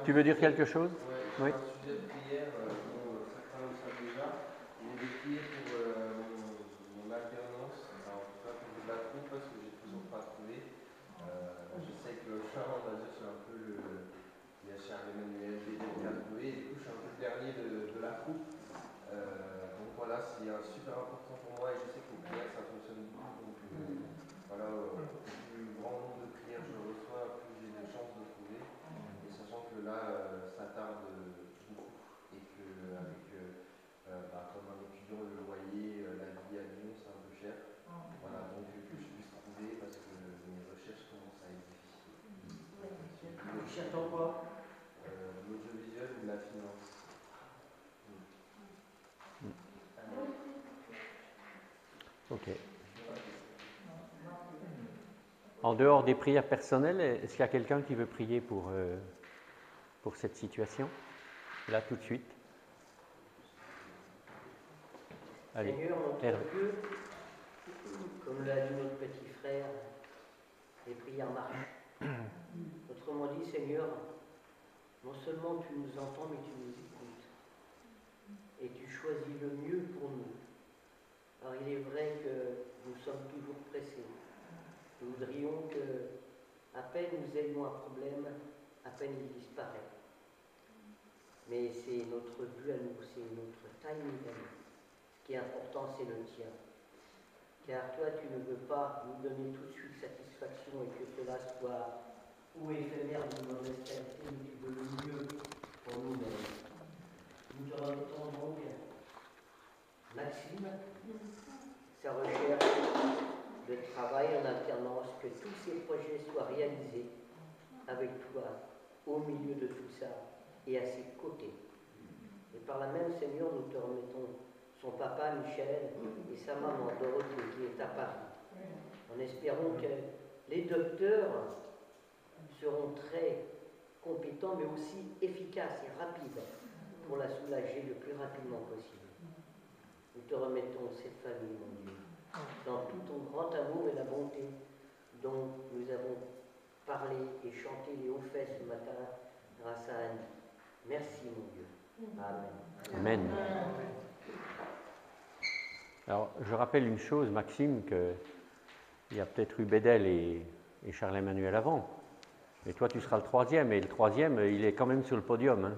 Tu veux dire quelque chose? Oui. Oui. Un sujet de prière, certains le savent déjà. Il est de prier pour mon alternance, en tout cas pour la troupe, parce que j'ai toujours pas trouvé. Je sais que le chat, on va dire, c'est un peu le. Il y a Charles-Emmanuel qui a trouvé, et du coup, je suis un peu le dernier de la troupe. Donc voilà, c'est super important pour moi, et je sais que les prières, ça fonctionne beaucoup. Donc voilà, plus grand nombre de prières je reçois, plus j'ai de chances de trouver. Et sachant que là, ça tarde beaucoup et que avec comme un étudiant, le loyer, la vie à Lyon, c'est un peu cher. Voilà, donc que je puisse trouver parce que mes recherches commencent à être difficiles. Tu cherches en quoi? L'audiovisuel ou la finance. Ok. En dehors des prières personnelles, est-ce qu'il y a quelqu'un qui veut prier pour cette situation? Là, tout de suite. Allez. Seigneur, notre Dieu, comme l'a dit notre petit frère, les prières marchent. Autrement dit, Seigneur, non seulement tu nous entends, mais tu nous écoutes. Et tu choisis le mieux pour nous. Alors il est vrai que nous sommes toujours pressés. Nous voudrions que, à peine nous ayons un problème, à peine il disparaît. Mais c'est notre but à nous, c'est notre timing à nous. Ce qui est important, c'est le tien. Car toi, tu ne veux pas nous donner tout de suite satisfaction et que cela soit ou éphémère ou mauvaise qualité, mais tu veux le mieux pour nous-mêmes. Nous te remettons donc Maxime, sa recherche de travail en alternance, que tous ces projets soient réalisés avec toi, au milieu de tout ça et à ses côtés. Et par la même, Seigneur, nous te remettons son papa Michel et sa maman Dorothée qui est à Paris. En espérant que les docteurs seront très compétents mais aussi efficaces et rapides pour la soulager le plus rapidement possible. Nous te remettons cette famille, mon Dieu, dans tout ton grand amour et la bonté dont nous avons parlé et chanté les hauts faits ce matin grâce à Annie. Merci, mon Dieu. Amen. Amen. Alors, je rappelle une chose, Maxime, qu'il y a peut-être eu Bédel et Charles-Emmanuel avant. Mais toi, tu seras le troisième, et le troisième, il est quand même sur le podium. Hein.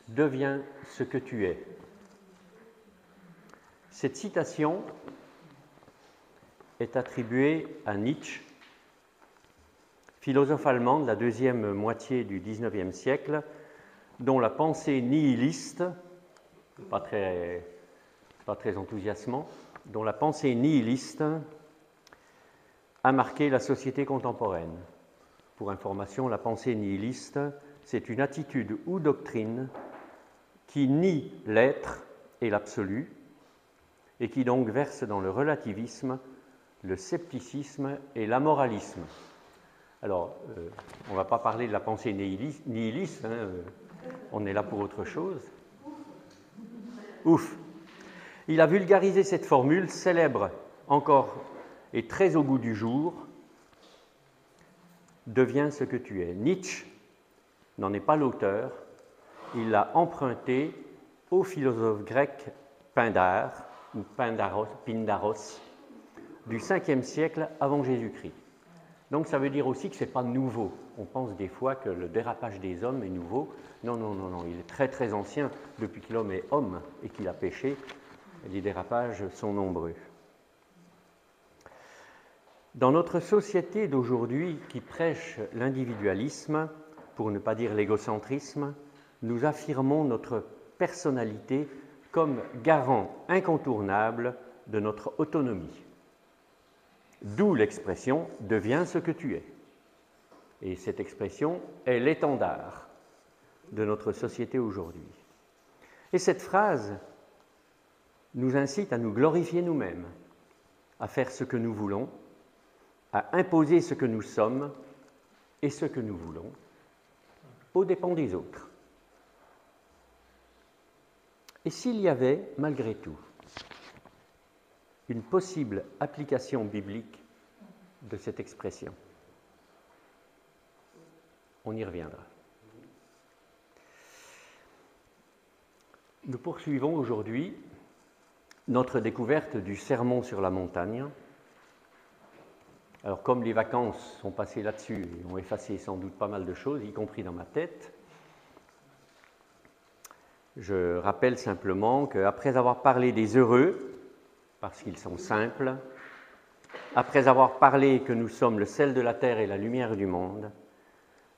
Deviens ce que tu es. Cette citation est attribuée à Nietzsche, philosophe allemand de la deuxième moitié du XIXe siècle, dont la pensée nihiliste, pas très enthousiasmant, dont la pensée nihiliste a marqué la société contemporaine. Pour information, la pensée nihiliste, c'est une attitude ou doctrine qui nie l'être et l'absolu, et qui donc verse dans le relativisme, le scepticisme et l'amoralisme. Alors, on ne va pas parler de la pensée nihiliste, hein, on est là pour autre chose. Ouf! Il a vulgarisé cette formule célèbre encore et très au goût du jour. Deviens ce que tu es. Nietzsche n'en est pas l'auteur, il l'a emprunté au philosophe grec Pindare, ou Pindaros, du 5e siècle avant Jésus-Christ. Donc ça veut dire aussi que ce n'est pas nouveau. On pense des fois que le dérapage des hommes est nouveau. Non, non, non, non, il est très très ancien depuis que l'homme est homme et qu'il a péché. Les dérapages sont nombreux. Dans notre société d'aujourd'hui qui prêche l'individualisme, pour ne pas dire l'égocentrisme, nous affirmons notre personnalité comme garant incontournable de notre autonomie. D'où l'expression « deviens ce que tu es ». Et cette expression est l'étendard de notre société aujourd'hui. Et cette phrase nous incite à nous glorifier nous-mêmes, à faire ce que nous voulons, à imposer ce que nous sommes et ce que nous voulons, aux dépens des autres. Et s'il y avait, malgré tout, une possible application biblique de cette expression? On y reviendra. Nous poursuivons aujourd'hui notre découverte du Sermon sur la montagne. Alors, comme les vacances sont passées là-dessus et ont effacé sans doute pas mal de choses, y compris dans ma tête, je rappelle simplement qu'après avoir parlé des heureux, parce qu'ils sont simples, après avoir parlé que nous sommes le sel de la terre et la lumière du monde,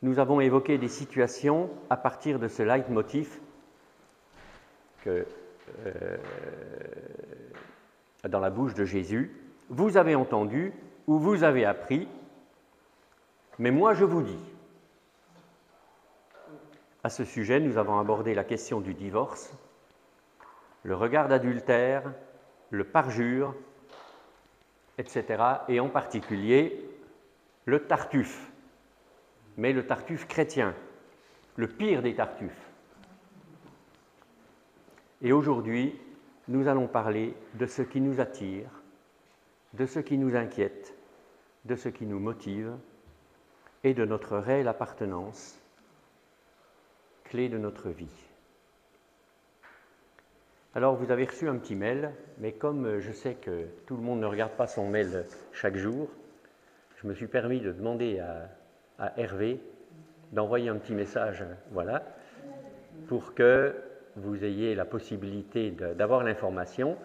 nous avons évoqué des situations à partir de ce leitmotiv que, dans la bouche de Jésus, « Vous avez entendu ou vous avez appris, mais moi je vous dis ». À ce sujet, nous avons abordé la question du divorce, le regard d'adultère, le parjure, etc. Et en particulier, le tartuffe, mais le tartuffe chrétien, le pire des tartuffes. Et aujourd'hui, nous allons parler de ce qui nous attire, de ce qui nous inquiète, de ce qui nous motive et de notre réelle appartenance, clé de notre vie. Alors, vous avez reçu un petit mail, mais comme je sais que tout le monde ne regarde pas son mail chaque jour, je me suis permis de demander à Hervé d'envoyer un petit message, voilà, pour que vous ayez la possibilité d'avoir l'information,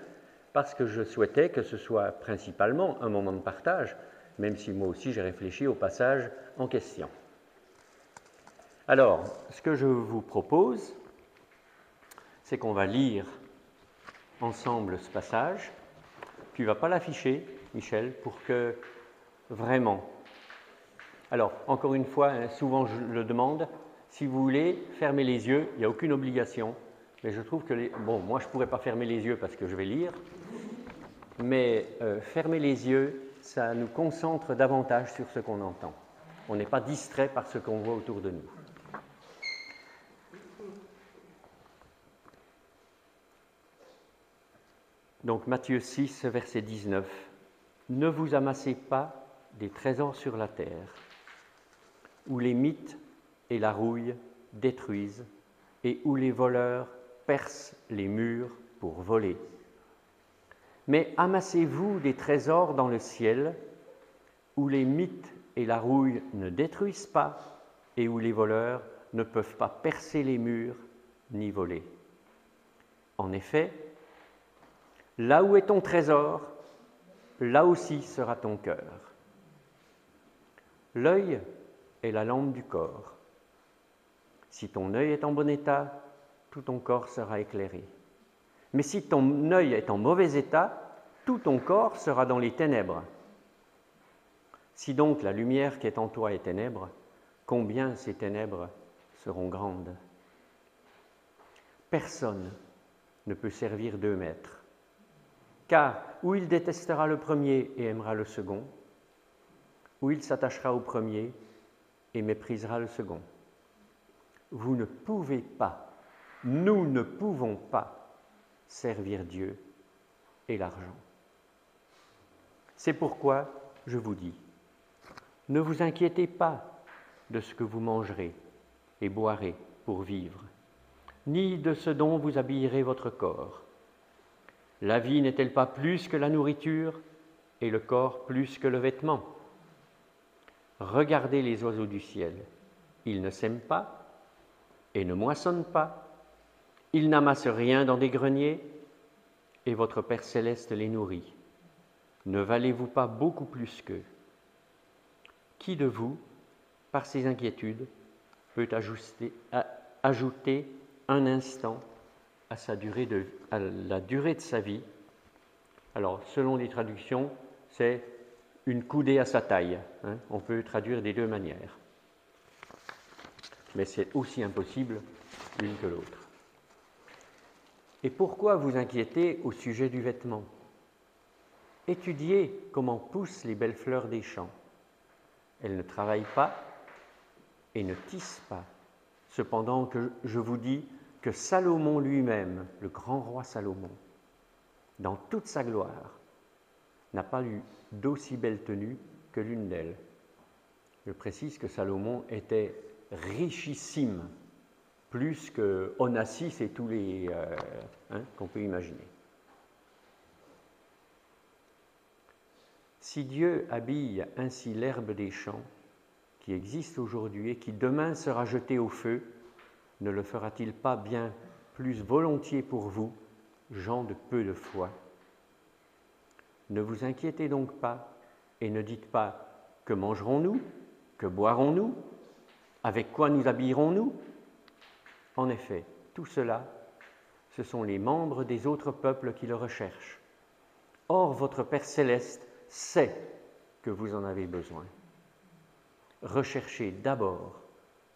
parce que je souhaitais que ce soit principalement un moment de partage, même si moi aussi j'ai réfléchi au passage en question. Alors, ce que je vous propose, c'est qu'on va lire ensemble ce passage. Tu ne vas pas l'afficher, Michel, pour que vraiment... Alors, encore une fois, hein, souvent je le demande, si vous voulez, fermez les yeux, il n'y a aucune obligation, mais je trouve que... Bon, moi je ne pourrais pas fermer les yeux parce que je vais lire, mais fermer les yeux, ça nous concentre davantage sur ce qu'on entend. On n'est pas distrait par ce qu'on voit autour de nous. Donc Matthieu 6, verset 19. « Ne vous amassez pas des trésors sur la terre, où les mythes et la rouille détruisent, et où les voleurs percent les murs pour voler. Mais amassez-vous des trésors dans le ciel, où les mythes et la rouille ne détruisent pas, et où les voleurs ne peuvent pas percer les murs ni voler. En effet, là où est ton trésor, là aussi sera ton cœur. L'œil est la lampe du corps. Si ton œil est en bon état, tout ton corps sera éclairé. Mais si ton œil est en mauvais état, tout ton corps sera dans les ténèbres. Si donc la lumière qui est en toi est ténèbres, combien ces ténèbres seront grandes? Personne ne peut servir deux maîtres. Car ou il détestera le premier et aimera le second, ou il s'attachera au premier et méprisera le second. Vous ne pouvez pas, nous ne pouvons pas servir Dieu et l'argent. C'est pourquoi je vous dis, ne vous inquiétez pas de ce que vous mangerez et boirez pour vivre, ni de ce dont vous habillerez votre corps. La vie n'est-elle pas plus que la nourriture et le corps plus que le vêtement? Regardez les oiseaux du ciel. Ils ne sèment pas et ne moissonnent pas. Ils n'amassent rien dans des greniers et votre Père céleste les nourrit. Ne valez-vous pas beaucoup plus qu'eux? Qui de vous, par ses inquiétudes, peut ajouter un instant à la durée de sa vie? Alors, selon les traductions, c'est une coudée à sa taille. Hein. On peut traduire des deux manières. Mais c'est aussi impossible l'une que l'autre. Et pourquoi vous inquiéter au sujet du vêtement? Étudiez comment poussent les belles fleurs des champs. Elles ne travaillent pas et ne tissent pas. Cependant que je vous dis que Salomon lui-même, le grand roi Salomon, dans toute sa gloire, n'a pas eu d'aussi belle tenue que l'une d'elles. Je précise que Salomon était richissime, plus que Onassis et tous les qu'on peut imaginer. Si Dieu habille ainsi l'herbe des champs, qui existe aujourd'hui et qui demain sera jetée au feu, ne le fera-t-il pas bien plus volontiers pour vous, gens de peu de foi? Ne vous inquiétez donc pas et ne dites pas « Que mangerons-nous? Que boirons-nous? Avec quoi nous habillerons-nous » En effet, tout cela, ce sont les membres des autres peuples qui le recherchent. Or, votre Père céleste sait que vous en avez besoin. Recherchez d'abord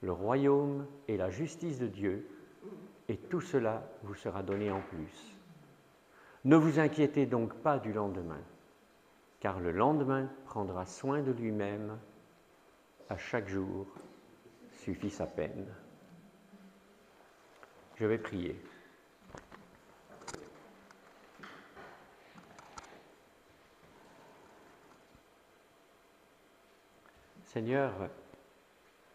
le royaume et la justice de Dieu, et tout cela vous sera donné en plus. Ne vous inquiétez donc pas du lendemain, car le lendemain prendra soin de lui-même. À chaque jour suffit sa peine. Je vais prier. Seigneur,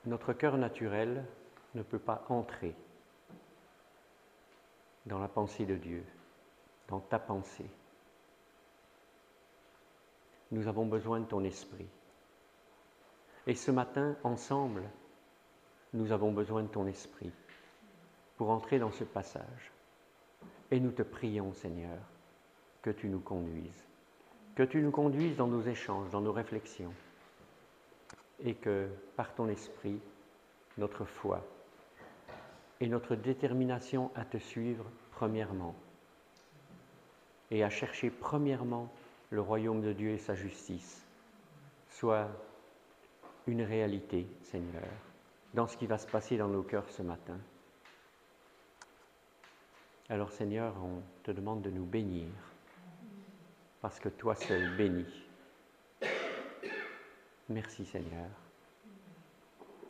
notre cœur naturel ne peut pas entrer dans la pensée de Dieu, dans ta pensée. Nous avons besoin de ton esprit. Et ce matin, ensemble, nous avons besoin de ton esprit pour entrer dans ce passage. Et nous te prions, Seigneur, que tu nous conduises. Que tu nous conduises dans nos échanges, dans nos réflexions. Et que, par ton esprit, notre foi et notre détermination à te suivre premièrement et à chercher premièrement le royaume de Dieu et sa justice soit une réalité, Seigneur, dans ce qui va se passer dans nos cœurs ce matin. Alors, Seigneur, on te demande de nous bénir, parce que toi seul bénis. Merci, Seigneur.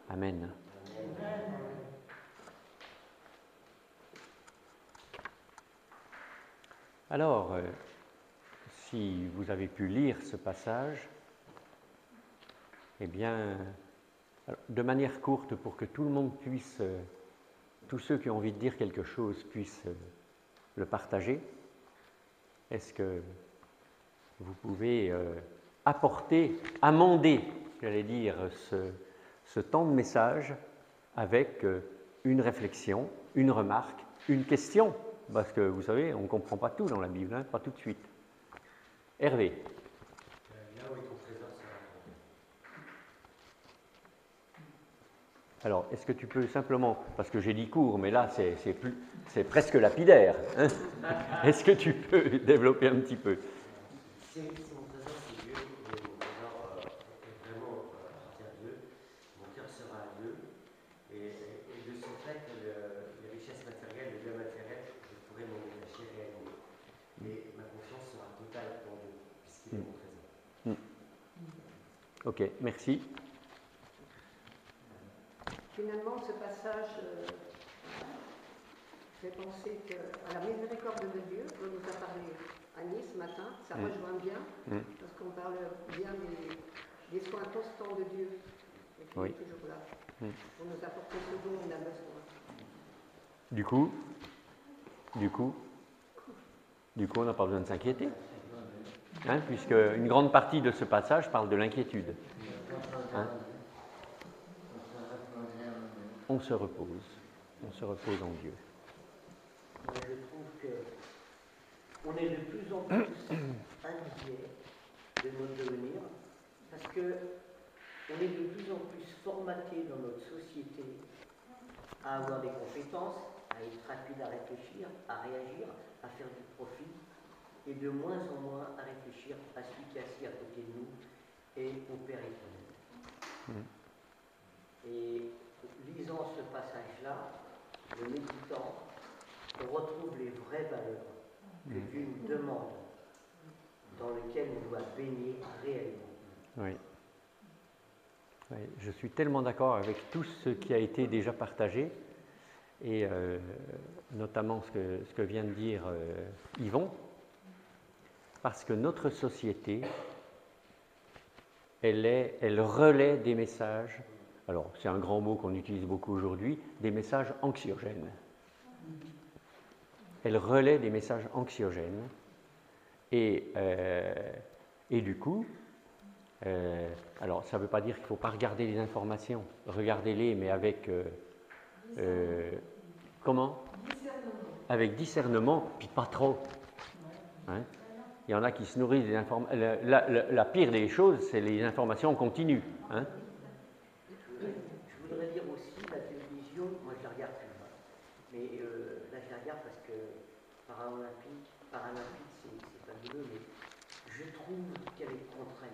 Amen. Alors, si vous avez pu lire ce passage, eh bien, de manière courte, pour que tout le monde puisse, tous ceux qui ont envie de dire quelque chose puissent le partager, est-ce que vous pouvez amender, j'allais dire, ce temps de message avec une réflexion, une remarque, une question, parce que vous savez, on ne comprend pas tout dans la Bible, pas tout de suite. Hervé. Là où est ton trésor sera. Alors, est-ce que tu peux simplement, parce que j'ai dit court, mais là c'est presque lapidaire, hein? Est-ce que tu peux développer un petit peu? C'est mon trésor, c'est Dieu, et mon trésor est vraiment appartient à Dieu. Mon cœur sera à Dieu, et de ce fait, les richesses matérielles, les biens matériels, je pourrai m'en détacher réellement. Et ma confiance sera totale dans Dieu, puisqu'il est mon trésor. Ok, merci. Finalement, ce passage fait penser à la miséricorde de Dieu, dont nous a parlé Annie ce matin. Ça rejoint bien, parce qu'on parle bien des soins constants de Dieu, et qui est toujours là, pour nous apporter ce dont on a besoin. Du coup, on n'a pas besoin de s'inquiéter, hein, puisque une grande partie de ce passage parle de l'inquiétude. Hein? On se repose en Dieu. Je trouve qu'on est de plus en plus inquiet de notre devenir, parce qu'on est de plus en plus formaté dans notre société à avoir des compétences, à être rapide à réfléchir, à réagir, à faire du profit, et de moins en moins à réfléchir à celui qui est assis à côté de nous et au Père éternel. Et lisant ce passage-là, le méditant, on retrouve les vraies valeurs que Dieu nous demande, dans lesquelles on doit baigner réellement. Oui. Oui, je suis tellement d'accord avec tout ce qui a été déjà partagé. et notamment ce que vient de dire Yvon, parce que notre société, elle relaie des messages, alors c'est un grand mot qu'on utilise beaucoup aujourd'hui, des messages anxiogènes. Elle relaie des messages anxiogènes et du coup, alors ça ne veut pas dire qu'il ne faut pas regarder les informations, regardez-les mais avec comment ? Avec discernement, puis pas trop. Hein? Il y en a qui se nourrissent des informations. La pire des choses, c'est les informations continues. Hein? Je voudrais dire aussi, la télévision, moi je la regarde plus. Mais là je la regarde parce que Paralympique c'est fabuleux, mais je trouve qu'elle est contrainte.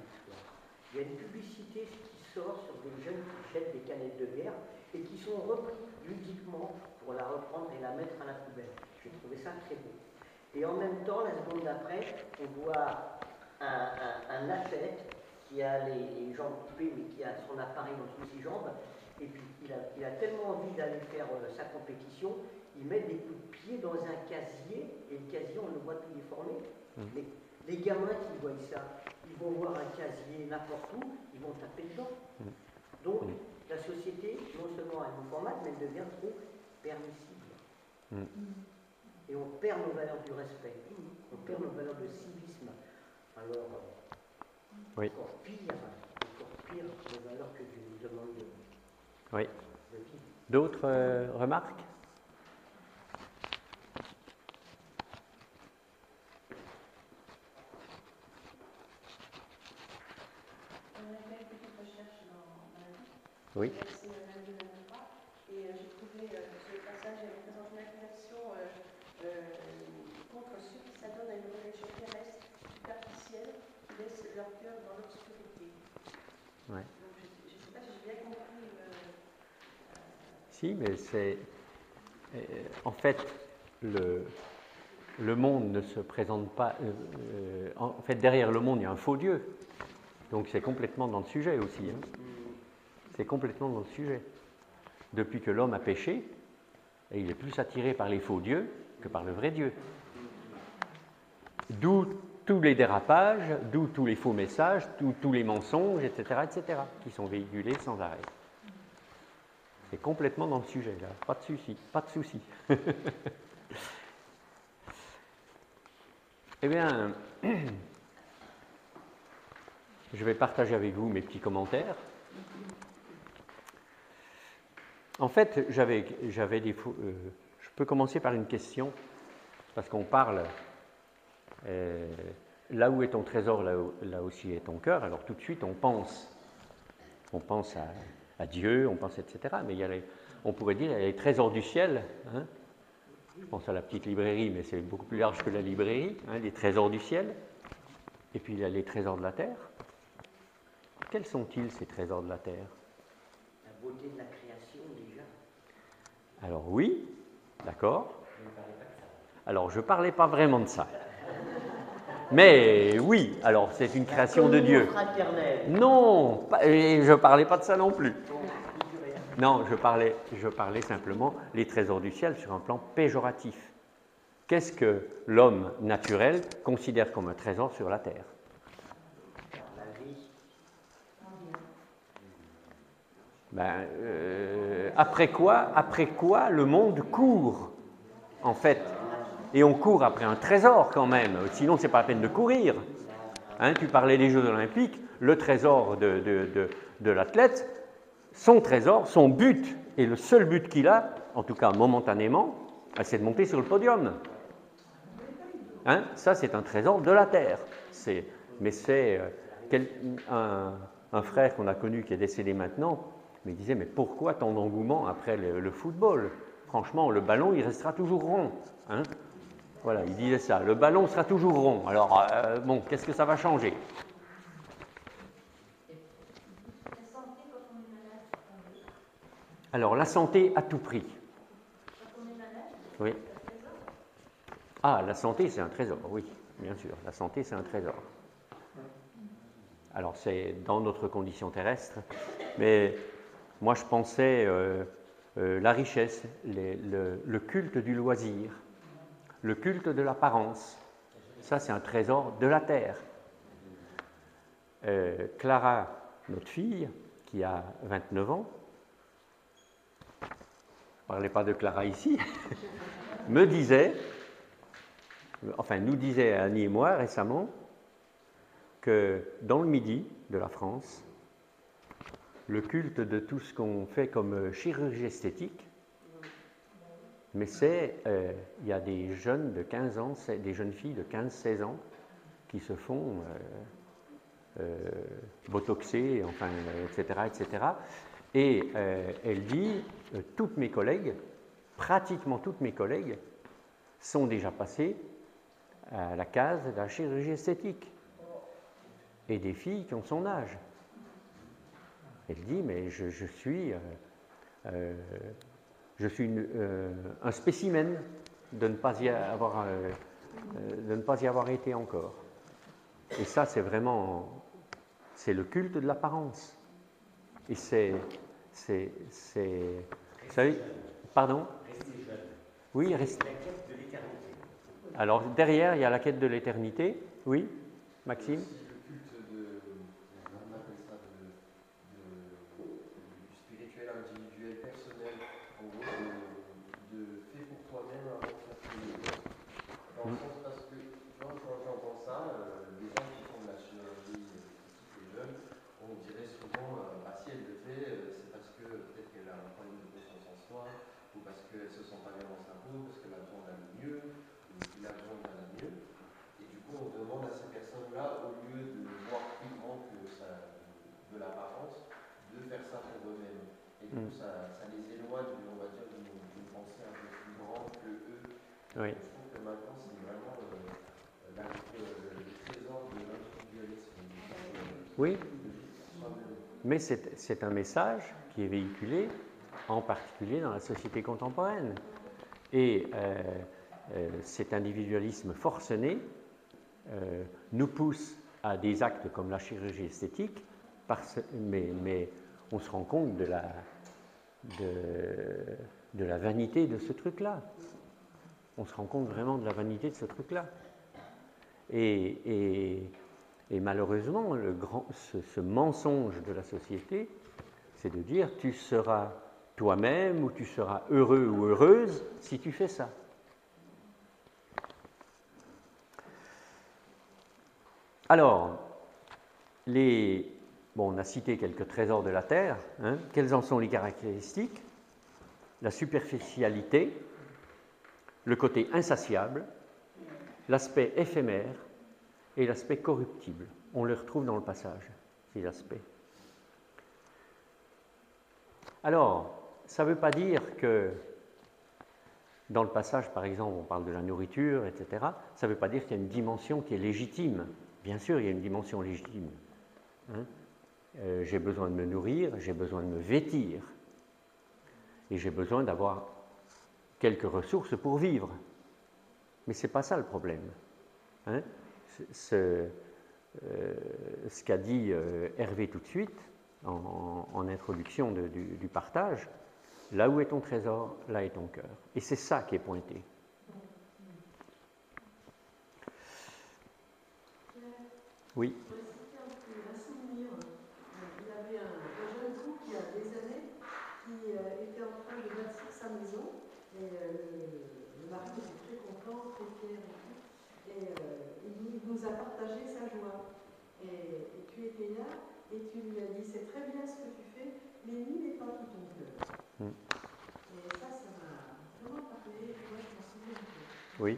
Il y a une publicité qui sort sur des jeunes qui jettent des canettes de bière et qui sont repris ludiquement pour la reprendre et la mettre à la poubelle. J'ai trouvé ça très beau. Et en même temps, la seconde d'après, on voit un athlète qui a les jambes coupées mais qui a son appareil entre ses jambes. Et puis il a tellement envie d'aller faire sa compétition, il met des coups de pied dans un casier, et le casier on le voit tout déformé. Mais les gamins qui voient ça, ils vont voir un casier n'importe où, ils vont taper dedans. Donc la société, non seulement elle nous formate, mais elle devient trop permissible. Et on perd nos valeurs du respect, on perd nos valeurs de civisme. Alors, encore pire nos valeurs que Dieu nous demande de vivre. Oui. D'autres remarques ? On a fait une petite recherche dans la vie. Oui. C'est la vie de la foi. Et j'ai trouvé sur le passage, elle présente une accusation contre ceux qui s'adonnent à une religion terrestre, superficielle, qui laisse leur cœur dans l'obscurité. Ouais. Donc je ne sais pas si j'ai bien compris. Si, mais c'est. En fait, le monde ne se présente pas. En fait, derrière le monde, il y a un faux Dieu. Donc c'est complètement dans le sujet aussi. Hein. C'est complètement dans le sujet. Depuis que l'homme a péché, et il est plus attiré par les faux dieux que par le vrai Dieu. D'où tous les dérapages, d'où tous les faux messages, tous les mensonges, etc., qui sont véhiculés sans arrêt. C'est complètement dans le sujet, là. Pas de souci, pas de souci. Eh bien, je vais partager avec vous mes petits commentaires. En fait, j'avais des... je peux commencer par une question, parce qu'on parle... là où est ton trésor, là aussi est ton cœur. Alors tout de suite, on pense à Dieu, on pense, etc. Mais on pourrait dire, il y a les trésors du ciel. Hein. Je pense à la petite librairie, mais c'est beaucoup plus large que la librairie. Hein, les trésors du ciel. Et puis il y a les trésors de la terre. Quels sont-ils, ces trésors de la terre? La beauté de la création, déjà. Alors oui, d'accord. Alors je ne parlais pas vraiment de ça. Mais oui, alors c'est une création de Dieu. Non, je ne parlais pas de ça non plus. Non, je parlais simplement les trésors du ciel sur un plan péjoratif. Qu'est-ce que l'homme naturel considère comme un trésor sur la terre? Ben, après quoi le monde court, en fait. Et on court après un trésor quand même, sinon c'est pas la peine de courir. Hein, tu parlais des Jeux Olympiques, le trésor de l'athlète, son trésor, son but, et le seul but qu'il a, en tout cas momentanément, c'est de monter sur le podium. Hein, ça c'est un trésor de la terre. Mais c'est un frère qu'on a connu qui est décédé maintenant, mais il disait, mais pourquoi tant d'engouement après le football? Franchement, le ballon, il restera toujours rond. Hein. Voilà, il disait ça, le ballon sera toujours rond. Alors, bon, qu'est-ce que ça va changer? Alors, la santé à tout prix. Oui. Ah, la santé, c'est un trésor, oui, bien sûr. La santé, c'est un trésor. Alors, c'est dans notre condition terrestre, mais moi, je pensais la richesse, le culte du loisir, le culte de l'apparence. Ça, c'est un trésor de la terre. Clara, notre fille, qui a 29 ans, ne parlez pas de Clara ici, me disait, enfin nous disait Annie et moi récemment, que dans le Midi de la France, le culte de tout ce qu'on fait comme chirurgie esthétique, mais il y a des jeunes de 15 ans, des jeunes filles de 15-16 ans qui se font botoxer, enfin, etc., etc. Et elle dit, toutes mes collègues, pratiquement toutes mes collègues, sont déjà passées à la case de la chirurgie esthétique. Et des filles qui ont son âge. Elle dit, mais je suis un spécimen de ne pas y avoir été encore. Et ça, c'est vraiment, c'est le culte de l'apparence. Et vous savez, pardon? Rester jeune. Oui, rester. La quête de l'éternité. Alors, derrière, il y a la quête de l'éternité. Oui, Maxime? Le culte on appelle ça du spirituel individuel personnel, en gros, de fait pour toi-même avant de faire pour les autres. Dans le sens parce que, quand j'entends ça, les gens qui font de la chirurgie esthétique et jeunes, on dirait souvent, si elle le fait, c'est parce que peut-être qu'elle a un problème de confiance en soi, ou parce qu'elle se sent pas bien dans sa peau, parce qu'elle a besoin d'aller mieux, ou qu'il a besoin d'aller mieux. Et du coup, on demande à ces personnes-là, au lieu de voir plus grand que ça, de l'apparence, de faire ça pour eux-mêmes. Et du coup, ça les éloigne, on va dire, d'une pensée un peu plus grande que eux. Oui. Je trouve que maintenant, c'est vraiment le trésor de l'individualisme. Oui, mais c'est un message qui est véhiculé, en particulier dans la société contemporaine. Et cet individualisme forcené nous pousse à des actes comme la chirurgie esthétique, mais on se rend compte de la vanité de ce truc-là. On se rend compte vraiment de la vanité de ce truc-là. Et malheureusement, ce mensonge de la société, c'est de dire tu seras toi-même ou tu seras heureux ou heureuse si tu fais ça. Alors, on a cité quelques trésors de la Terre. Hein. Quelles en sont les caractéristiques? La superficialité, le côté insatiable, l'aspect éphémère et l'aspect corruptible. On le retrouve dans le passage, ces aspects. Alors, ça ne veut pas dire que dans le passage, par exemple, on parle de la nourriture, etc. Ça ne veut pas dire qu'il y a une dimension qui est légitime. Bien sûr, il y a une dimension légitime. Hein? J'ai besoin de me nourrir, j'ai besoin de me vêtir. Et j'ai besoin d'avoir quelques ressources pour vivre. Mais ce n'est pas ça le problème. Hein? Ce qu'a dit Hervé tout de suite, en introduction du partage, là où est ton trésor, là est ton cœur. Et c'est ça qui est pointé. Oui. Pour les citer un peu, un souvenir, il y avait un jeune couple il y a des années qui était en train de bâtir sa maison et le mari était très content, très fier et il nous a partagé sa joie. Et tu étais là et tu lui as dit c'est très bien ce que tu fais, mais n'y mets pas tout ton cœur. Et ça m'a vraiment parlé, moi je m'en souviens un peu. Oui.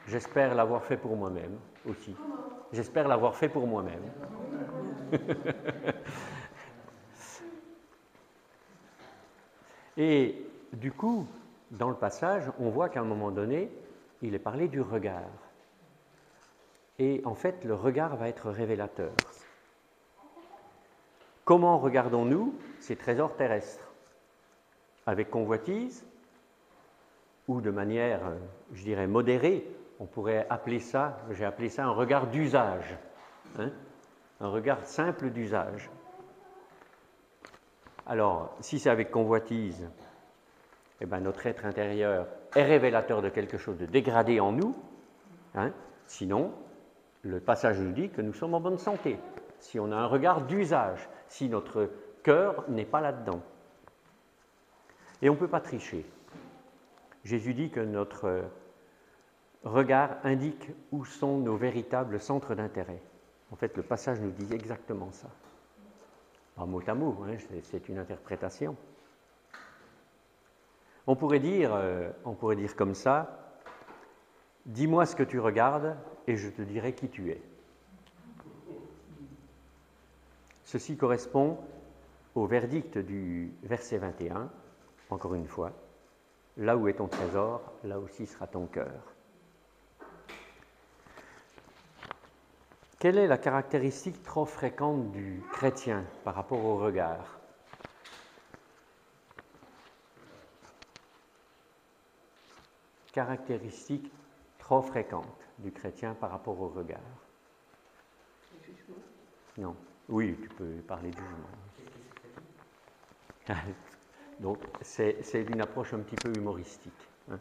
J'espère l'avoir fait pour moi-même aussi. J'espère l'avoir fait pour moi-même. Et du coup, dans le passage, on voit qu'à un moment donné, il est parlé du regard. Et en fait, le regard va être révélateur. Comment regardons-nous ces trésors terrestres? Avec convoitise ou de manière, je dirais, modérée? On pourrait appeler ça, j'ai appelé ça un regard d'usage, hein, un regard simple d'usage. Alors, si c'est avec convoitise, eh bien, notre être intérieur est révélateur de quelque chose de dégradé en nous. Hein. Sinon, le passage nous dit que nous sommes en bonne santé. Si on a un regard d'usage, si notre cœur n'est pas là-dedans. Et on ne peut pas tricher. Jésus dit que notre regard indique où sont nos véritables centres d'intérêt. En fait, le passage nous dit exactement ça. Pas mot à mot, hein, c'est une interprétation. On pourrait dire comme ça, dis-moi ce que tu regardes et je te dirai qui tu es. Ceci correspond au verdict du verset 21, encore une fois. Là où est ton trésor, là aussi sera ton cœur. Quelle est la caractéristique trop fréquente du chrétien par rapport au regard? Caractéristique trop fréquente du chrétien par rapport au regard. Le jugement. Non. Oui, tu peux parler du jugement. Donc, c'est une approche un petit peu humoristique. Hein.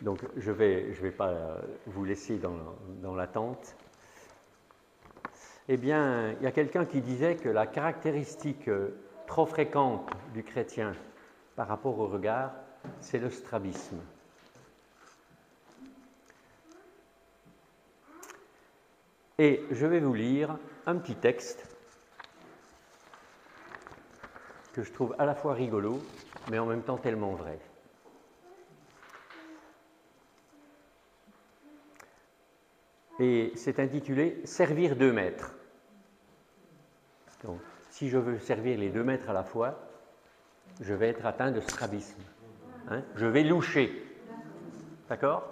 Donc, je vais pas vous laisser dans l'attente. Eh bien, il y a quelqu'un qui disait que la caractéristique trop fréquente du chrétien par rapport au regard, c'est le strabisme. Et je vais vous lire un petit texte que je trouve à la fois rigolo, mais en même temps tellement vrai. Et c'est intitulé « Servir 2 maîtres ». Donc, si je veux servir les 2 maîtres à la fois, je vais être atteint de strabisme. Hein? Je vais loucher. D'accord?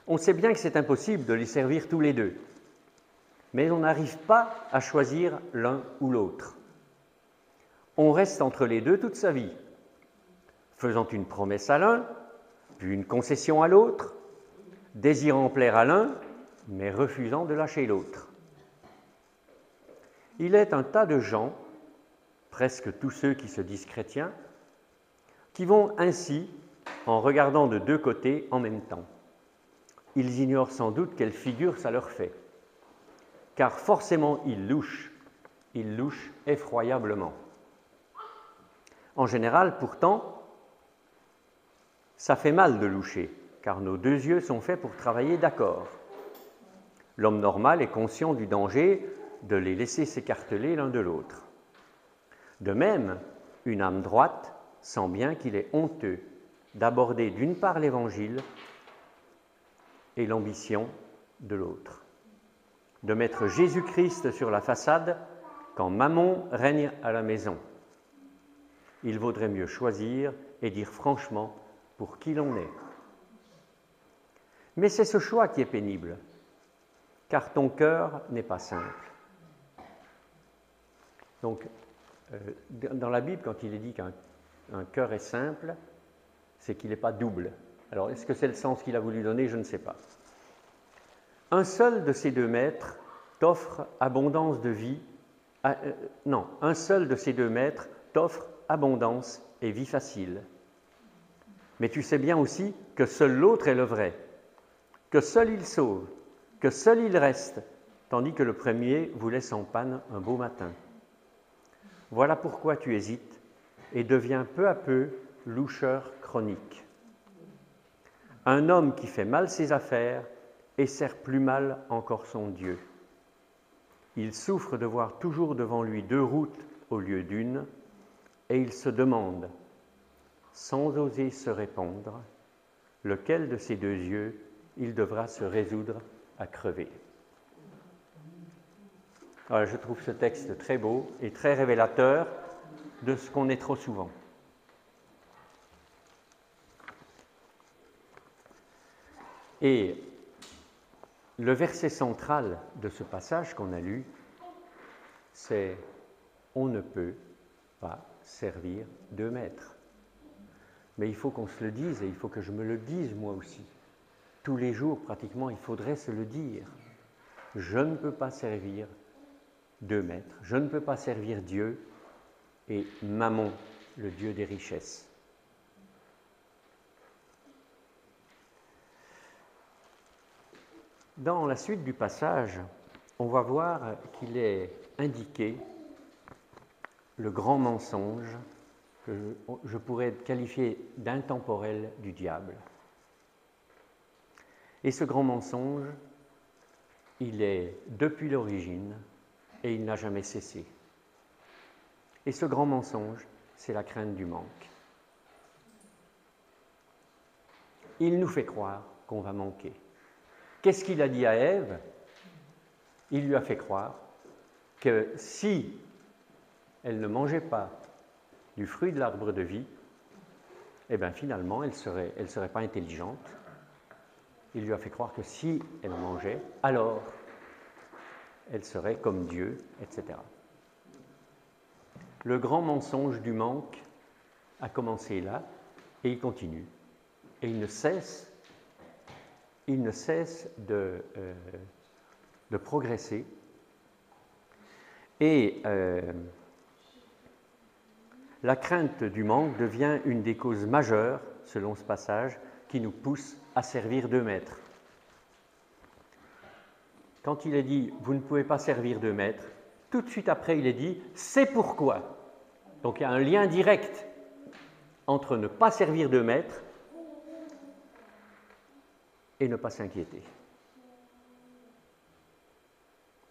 On sait bien que c'est impossible de les servir tous les 2. Mais on n'arrive pas à choisir l'un ou l'autre. On reste entre les 2 toute sa vie, faisant une promesse à l'un, puis une concession à l'autre, désirant plaire à l'un, mais refusant de lâcher l'autre. Il est un tas de gens, presque tous ceux qui se disent chrétiens, qui vont ainsi en regardant de 2 côtés en même temps. Ils ignorent sans doute quelle figure ça leur fait, car forcément ils louchent effroyablement. En général, pourtant, ça fait mal de loucher, car nos 2 yeux sont faits pour travailler d'accord. L'homme normal est conscient du danger de les laisser s'écarteler l'un de l'autre. De même, une âme droite sent bien qu'il est honteux d'aborder d'une part l'Évangile et l'ambition de l'autre. De mettre Jésus-Christ sur la façade quand Mammon règne à la maison. Il vaudrait mieux choisir et dire franchement pour qui l'on est. Mais c'est ce choix qui est pénible, car ton cœur n'est pas simple. Donc, dans la Bible, quand il est dit qu'un cœur est simple, c'est qu'il n'est pas double. Alors, est-ce que c'est le sens qu'il a voulu donner? Je ne sais pas. Un seul de ces 2 maîtres t'offre abondance de vie. Un seul de ces 2 maîtres t'offre abondance et vie facile. Mais tu sais bien aussi que seul l'autre est le vrai, que seul il sauve, que seul il reste, tandis que le premier vous laisse en panne un beau matin. Voilà pourquoi tu hésites et deviens peu à peu loucheur chronique. Un homme qui fait mal ses affaires et sert plus mal encore son Dieu. Il souffre de voir toujours devant lui 2 routes au lieu d'une, et il se demande, sans oser se répondre, lequel de ces 2 yeux il devra se résoudre à crever. Alors, je trouve ce texte très beau et très révélateur de ce qu'on est trop souvent. Et le verset central de ce passage qu'on a lu, c'est « On ne peut pas servir 2 maîtres ». Mais il faut qu'on se le dise et il faut que je me le dise moi aussi. Tous les jours, pratiquement, il faudrait se le dire. Je ne peux pas servir 2 maîtres, je ne peux pas servir Dieu et Mammon, le dieu des richesses. Dans la suite du passage, on va voir qu'il est indiqué le grand mensonge que je pourrais qualifier d'intemporel du diable. Et ce grand mensonge, il est depuis l'origine et il n'a jamais cessé. Et ce grand mensonge, c'est la crainte du manque. Il nous fait croire qu'on va manquer. Qu'est-ce qu'il a dit à Ève? Il lui a fait croire que si elle ne mangeait pas du fruit de l'arbre de vie, eh bien finalement, elle serait pas intelligente. Il lui a fait croire que si elle mangeait, alors elle serait comme Dieu, etc. Le grand mensonge du manque a commencé là et il continue. Et il ne cesse de progresser. Et la crainte du manque devient une des causes majeures, selon ce passage, qui nous pousse à servir de maître. Quand il est dit « vous ne pouvez pas servir de maître », tout de suite après il est dit « c'est pourquoi ». Donc il y a un lien direct entre ne pas servir de maître et ne pas s'inquiéter.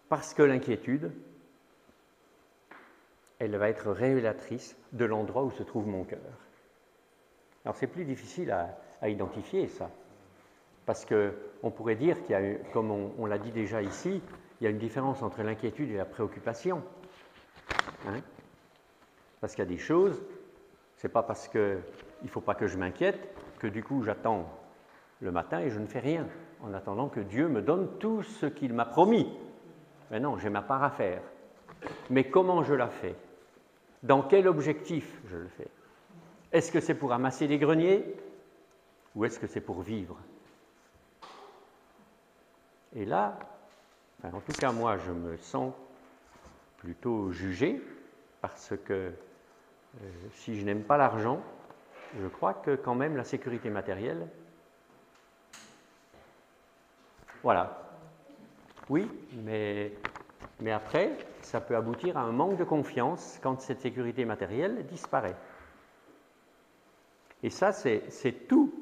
Parce que l'inquiétude, elle va être révélatrice de l'endroit où se trouve mon cœur. Alors c'est plus difficile à identifier ça, parce qu'on pourrait dire qu'il y a, comme on l'a dit déjà ici, il y a une différence entre l'inquiétude et la préoccupation. Hein? Parce qu'il y a des choses, c'est pas parce qu'il ne faut pas que je m'inquiète que du coup j'attends le matin et je ne fais rien, en attendant que Dieu me donne tout ce qu'il m'a promis. Mais non, j'ai ma part à faire. Mais comment je la fais? Dans quel objectif je le fais? Est-ce que c'est pour amasser les greniers ou est-ce que c'est pour vivre? Et là, enfin, en tout cas moi, je me sens plutôt jugé parce que si je n'aime pas l'argent, je crois que quand même la sécurité matérielle, voilà. Oui, mais après, ça peut aboutir à un manque de confiance quand cette sécurité matérielle disparaît. Et ça, c'est toute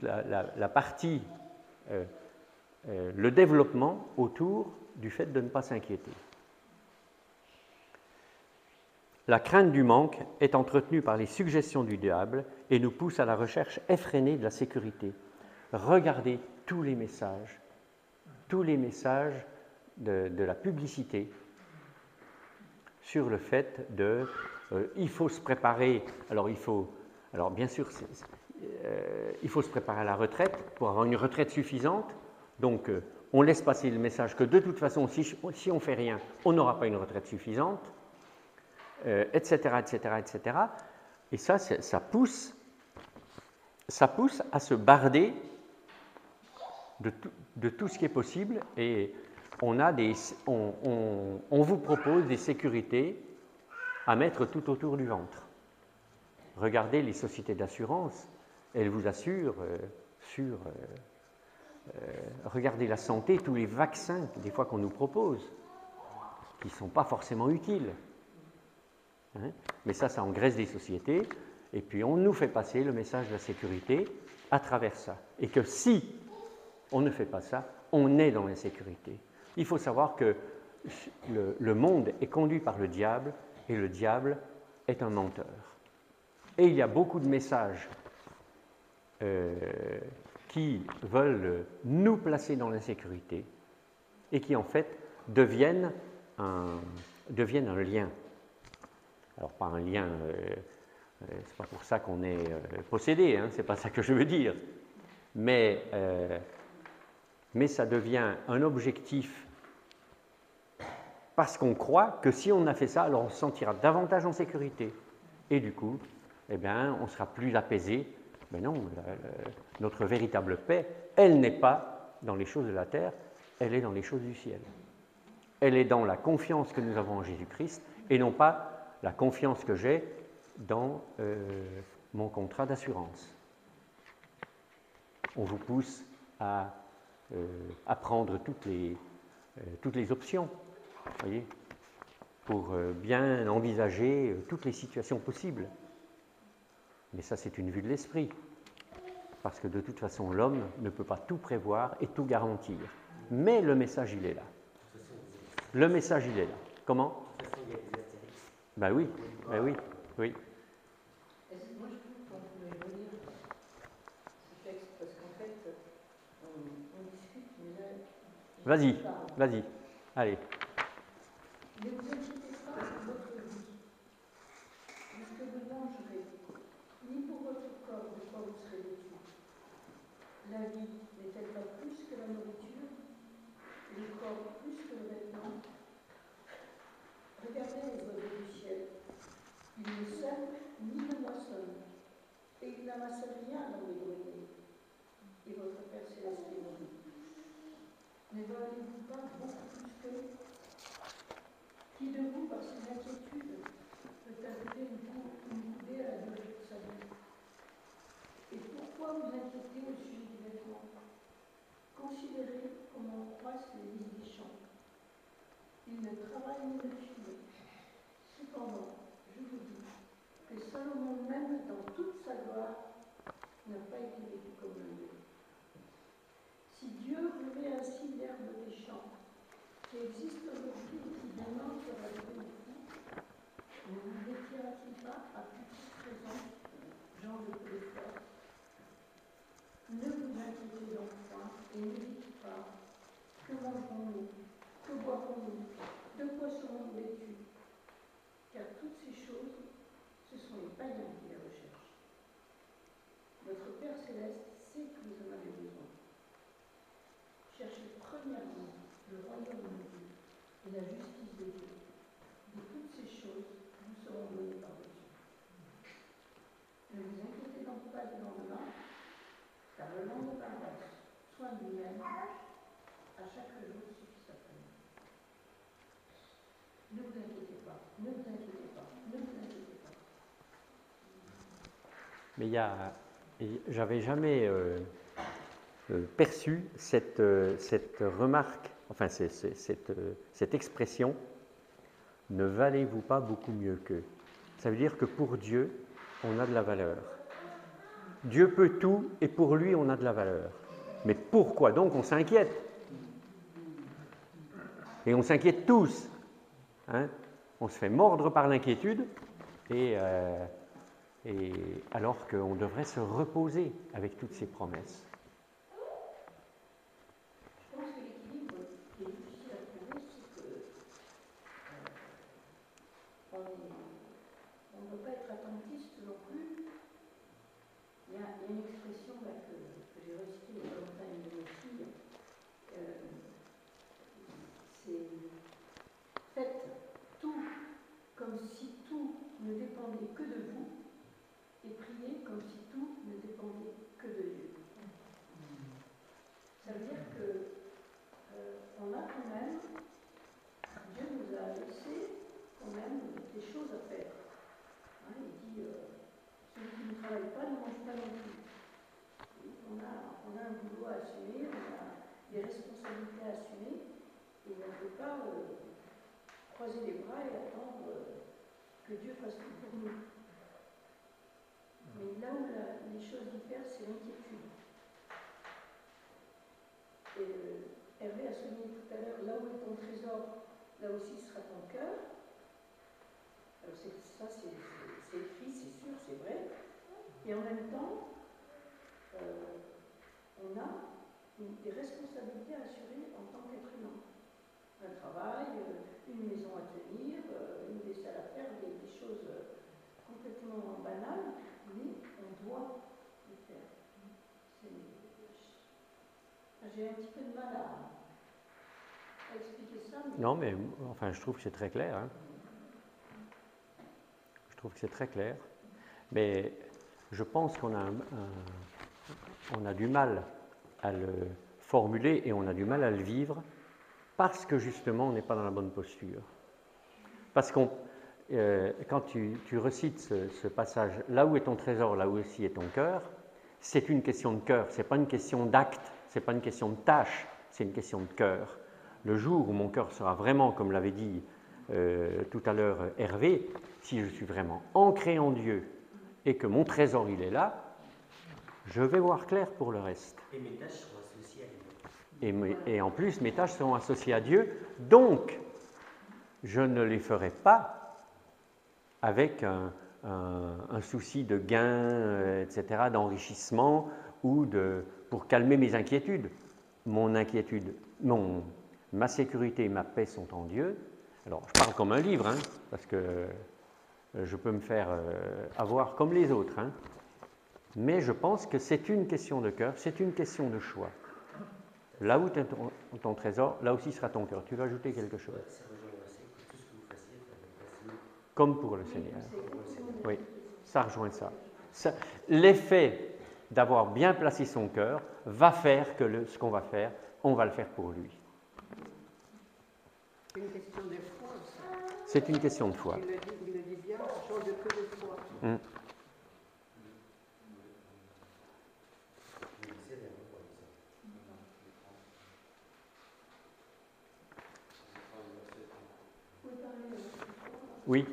la partie, le développement autour du fait de ne pas s'inquiéter. La crainte du manque est entretenue par les suggestions du diable et nous pousse à la recherche effrénée de la sécurité. Regardez tous les messages de la publicité sur le fait il faut se préparer, alors bien sûr, il faut se préparer à la retraite pour avoir une retraite suffisante, donc on laisse passer le message que de toute façon, si on ne fait rien, on n'aura pas une retraite suffisante, etc., etc., etc. Et ça pousse à se barder de tout ce qui est possible, et on vous propose des sécurités à mettre tout autour du ventre. Regardez les sociétés d'assurance, elles vous assurent regardez la santé, tous les vaccins des fois qu'on nous propose, qui ne sont pas forcément utiles. Hein? Mais ça engraisse des sociétés, et puis on nous fait passer le message de la sécurité à travers ça. Et que si on ne fait pas ça, on est dans l'insécurité. Il faut savoir que le monde est conduit par le diable, et le diable est un menteur. Et il y a beaucoup de messages qui veulent nous placer dans l'insécurité et qui en fait deviennent un lien. Alors pas un lien, c'est pas pour ça qu'on est possédé, hein, c'est pas ça que je veux dire, mais ça devient un objectif parce qu'on croit que si on a fait ça, alors on se sentira davantage en sécurité. Et du coup, eh bien, on sera plus apaisé. Mais non, notre véritable paix, elle n'est pas dans les choses de la terre, elle est dans les choses du ciel. Elle est dans la confiance que nous avons en Jésus-Christ et non pas la confiance que j'ai dans mon contrat d'assurance. On vous pousse à prendre toutes les options, voyez, pour bien envisager toutes les situations possibles. Mais ça, c'est une vue de l'esprit. Parce que de toute façon, l'homme ne peut pas tout prévoir et tout garantir. Mais le message, il est là. Le message, il est là. Comment? Ben oui, ben oui, oui. Moi, je trouve qu'on pourrait relire ce texte parce qu'en fait, on discute, mais là. Vas-y, vas-y, allez. Ne vous inquiétez pas pour votre vie, puisque vous ne mangerez, ni pour votre corps de quoi vous serez vêtus. La vie n'est-elle pas plus que la nourriture, et le corps plus que le vêtement? Regardez les oiseaux du ciel. Ils ne sèment ni ne moissonnent, et ils n'amassent rien dans les greniers. Et votre Père Céleste les nourrit. Ne valez-vous pas beaucoup plus qu'eux? Qui de vous, par ses inquiétudes, peut ajouter une coudée à la durée de sa vie? Et pourquoi vous inquiétez au sujet du vêtement? Considérez comment croissent les lys des champs. Ils ne travaillent ni ne filent. Cependant, je vous dis que Salomon même, dans toute sa gloire, n'a pas été vécu comme lui. Si Dieu voulait ainsi l'herbe des champs, qui existe aujourd'hui et qui demain sera devenue fou, ne vous vêtira-t-il pas à plus petite raison, Jean de Péléphore? Ne vous inquiétez donc point et ne dites pas que mangerons-nous, que boirons-nous, de quoi serons-nous vêtus? Car toutes ces choses, ce sont les païens qui les recherchent. Votre Père Céleste sait que vous en avez besoin. Cherchez premièrement le royaume de Dieu et la justice de Dieu. De toutes ces choses vous seront données par-dessus. Ne vous inquiétez donc pas du lendemain, car le lendemain prendra soin de lui-même. À chaque jour suffit sa peine. Ne vous inquiétez pas, ne vous inquiétez pas, ne vous inquiétez pas. Mais j'avais jamais perçu cette remarque, enfin cette expression, ne valez-vous pas beaucoup mieux qu'eux? Ça veut dire que pour Dieu, on a de la valeur. Dieu peut tout et pour lui, on a de la valeur. Mais pourquoi donc on s'inquiète? Et on s'inquiète tous. Hein? On se fait mordre par l'inquiétude et alors qu'on devrait se reposer avec toutes ces promesses. Je pense que l'équilibre qui est difficile à trouver, c'est qu'on ne doit pas être attentiste non plus. Il y a une expression là, que j'ai recitée il y a longtemps à une de mes filles. C'est « Faites tout comme si tout ne dépendait que de vous et priez comme si tout ne dépendait que de Dieu. » Ça veut dire qu'on a quand même, Dieu nous a laissé quand même des choses à faire. Hein, il dit celui qui ne travaille pas ne mange pas non plus. On a un boulot à assumer, on a des responsabilités à assumer, et on ne peut pas croiser les bras et attendre que Dieu fasse tout pour nous. Mais là où les choses diffèrent, c'est l'inquiétude. Et Hervé a souligné tout à l'heure, là où est ton trésor, là aussi sera ton cœur. Alors ça, c'est écrit, c'est sûr, c'est vrai. Et en même temps, on a des responsabilités à assurer en tant qu'être humain. Un travail, une maison à tenir, une vaisselle à faire, des choses complètement banales, mais on doit le faire. J'ai un petit peu de mal à expliquer ça. Mais... Non, mais enfin, je trouve que c'est très clair. Hein. Je trouve que c'est très clair. Mais je pense qu'on a du mal à le formuler et on a du mal à le vivre parce que justement on n'est pas dans la bonne posture. Parce qu'on quand tu recites ce passage, là où est ton trésor, là où aussi est ton cœur, c'est une question de cœur, ce n'est pas une question d'acte, ce n'est pas une question de tâche, c'est une question de cœur. Le jour où mon cœur sera vraiment, comme l'avait dit tout à l'heure Hervé, si je suis vraiment ancré en Dieu et que mon trésor il est là, je vais voir clair pour le reste. Et mes tâches seront associées à Dieu. Et en plus, mes tâches seront associées à Dieu, donc je ne les ferai pas avec un souci de gain, etc., d'enrichissement ou pour calmer mes inquiétudes. Mon inquiétude, ma sécurité et ma paix sont en Dieu. Alors, je parle comme un livre, hein, parce que je peux me faire avoir comme les autres. Hein. Mais je pense que c'est une question de cœur, c'est une question de choix. Là où est ton trésor, là aussi sera ton cœur. Tu veux ajouter quelque chose? Comme pour le Seigneur. Oui, ça rejoint ça. L'effet d'avoir bien placé son cœur va faire que ce qu'on va faire, on va le faire pour lui. C'est une question de foi. C'est une question de foi. Il le dit bien, chose de peu de foi. Oui.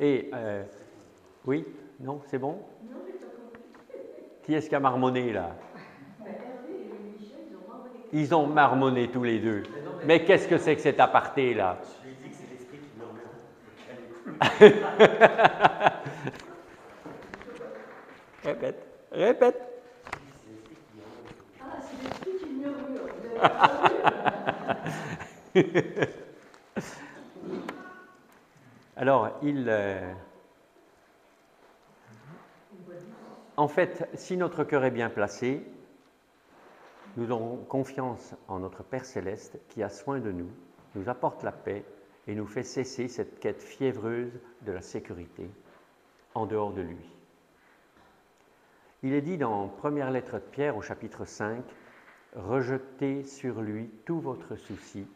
Et, oui, non, c'est bon? Qui est-ce qui a marmonné là? Ils ont marmonné tous les deux. Mais qu'est-ce que c'est que cet aparté là? Je lui ai dit que c'est l'esprit qui murmure. Répète, répète. Ah, c'est l'esprit qui murmure. Alors, en fait, si notre cœur est bien placé, nous aurons confiance en notre Père Céleste qui a soin de nous, nous apporte la paix et nous fait cesser cette quête fiévreuse de la sécurité en dehors de lui. Il est dit dans première lettre de Pierre au chapitre 5, « Rejetez sur lui tout votre souci,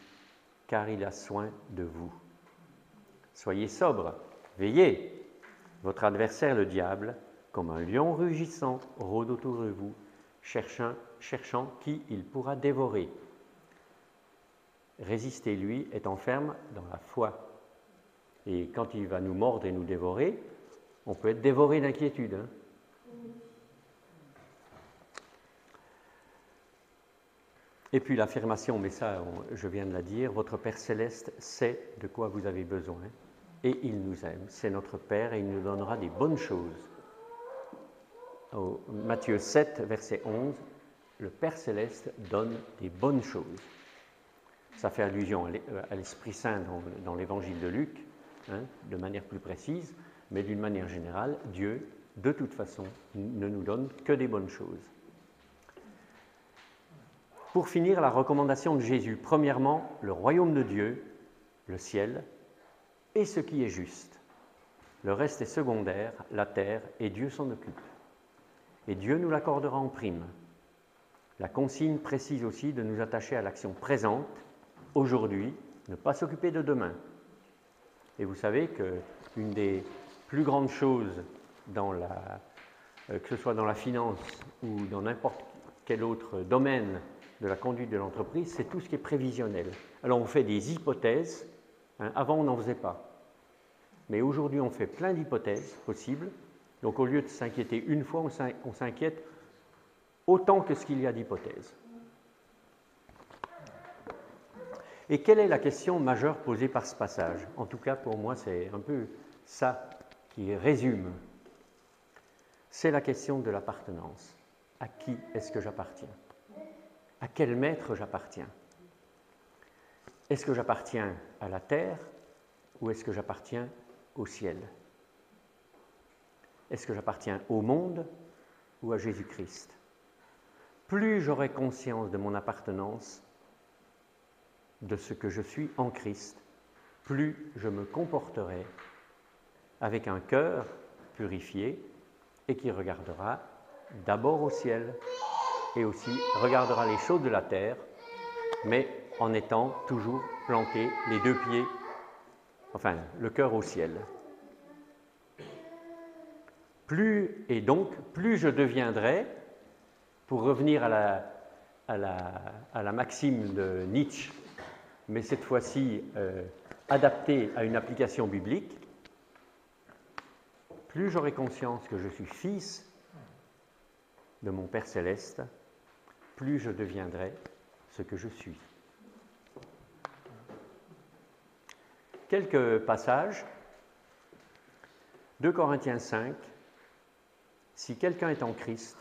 car il a soin de vous. Soyez sobres, veillez. Votre adversaire, le diable, comme un lion rugissant, rôde autour de vous, cherchant qui il pourra dévorer. Résistez-lui, étant ferme dans la foi. » Et quand il va nous mordre et nous dévorer, on peut être dévoré d'inquiétude. Hein. Et puis l'affirmation, mais ça, je viens de la dire, votre Père Céleste sait de quoi vous avez besoin et il nous aime. C'est notre Père et il nous donnera des bonnes choses. Au Matthieu 7, verset 11, le Père Céleste donne des bonnes choses. Ça fait allusion à l'Esprit Saint dans l'Évangile de Luc, hein, de manière plus précise, mais d'une manière générale, Dieu, de toute façon, ne nous donne que des bonnes choses. Pour finir, la recommandation de Jésus. Premièrement, le royaume de Dieu, le ciel, et ce qui est juste. Le reste est secondaire, la terre, et Dieu s'en occupe. Et Dieu nous l'accordera en prime. La consigne précise aussi de nous attacher à l'action présente, aujourd'hui, ne pas s'occuper de demain. Et vous savez qu'une des plus grandes choses, que ce soit dans la finance ou dans n'importe quel autre domaine de la conduite de l'entreprise, c'est tout ce qui est prévisionnel. Alors on fait des hypothèses, hein, avant on n'en faisait pas. Mais aujourd'hui on fait plein d'hypothèses possibles, donc au lieu de s'inquiéter une fois, on s'inquiète autant que ce qu'il y a d'hypothèses. Et quelle est la question majeure posée par ce passage? En tout cas pour moi c'est un peu ça qui résume. C'est la question de l'appartenance. À qui est-ce que j'appartiens? À quel maître j'appartiens? Est-ce que j'appartiens à la terre ou est-ce que j'appartiens au ciel? Est-ce que j'appartiens au monde ou à Jésus-Christ? Plus j'aurai conscience de mon appartenance, de ce que je suis en Christ, plus je me comporterai avec un cœur purifié et qui regardera d'abord au ciel et aussi regardera les choses de la terre mais en étant toujours planté les deux pieds, enfin le cœur au ciel. Plus je deviendrai, pour revenir à la maxime de Nietzsche, mais cette fois-ci adaptée à une application biblique, plus j'aurai conscience que je suis fils de mon Père céleste, plus je deviendrai ce que je suis. Quelques passages. 2 Corinthiens 5. Si quelqu'un est en Christ,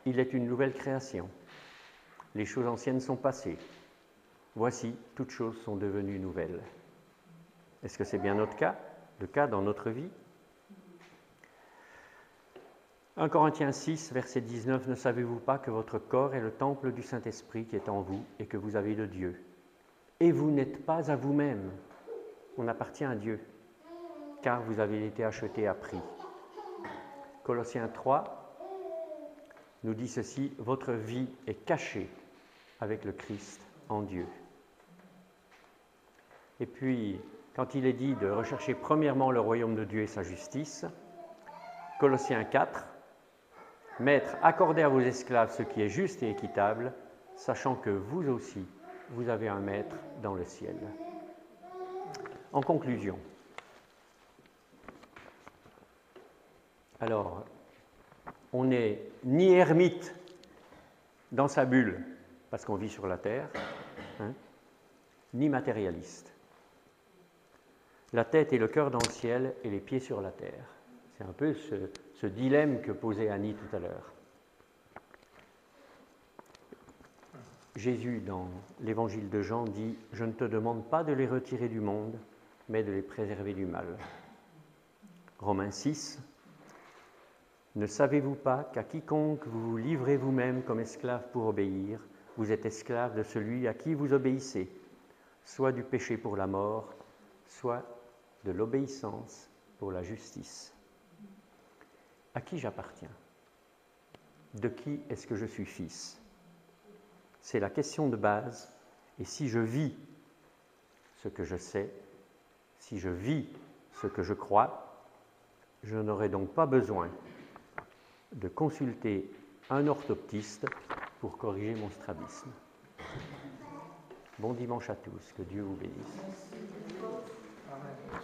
il est une nouvelle création. Les choses anciennes sont passées. Voici, toutes choses sont devenues nouvelles. Est-ce que c'est bien notre cas, le cas dans notre vie? 1 Corinthiens 6, verset 19, « Ne savez-vous pas que votre corps est le temple du Saint-Esprit qui est en vous et que vous avez de Dieu? Et vous n'êtes pas à vous-même, on appartient à Dieu, car vous avez été achetés à prix. » Colossiens 3 nous dit ceci, « Votre vie est cachée avec le Christ en Dieu. » Et puis, quand il est dit de rechercher premièrement le royaume de Dieu et sa justice, Colossiens 4, « Maîtres, accordez à vos esclaves ce qui est juste et équitable, sachant que vous aussi, vous avez un maître dans le ciel. » En conclusion, alors, on n'est ni ermite dans sa bulle, parce qu'on vit sur la terre, ni matérialiste. La tête et le cœur dans le ciel et les pieds sur la terre. C'est un peu ce dilemme que posait Annie tout à l'heure. Jésus, dans l'évangile de Jean, dit « Je ne te demande pas de les retirer du monde, mais de les préserver du mal. » Romains 6, « Ne savez-vous pas qu'à quiconque vous vous livrez vous-même comme esclave pour obéir, vous êtes esclave de celui à qui vous obéissez, soit du péché pour la mort, soit de l'obéissance pour la justice. » À qui j'appartiens? De qui est-ce que je suis fils? C'est la question de base. Et si je vis ce que je sais, si je vis ce que je crois, je n'aurai donc pas besoin de consulter un orthoptiste pour corriger mon strabisme. Bon dimanche à tous, que Dieu vous bénisse. Amen.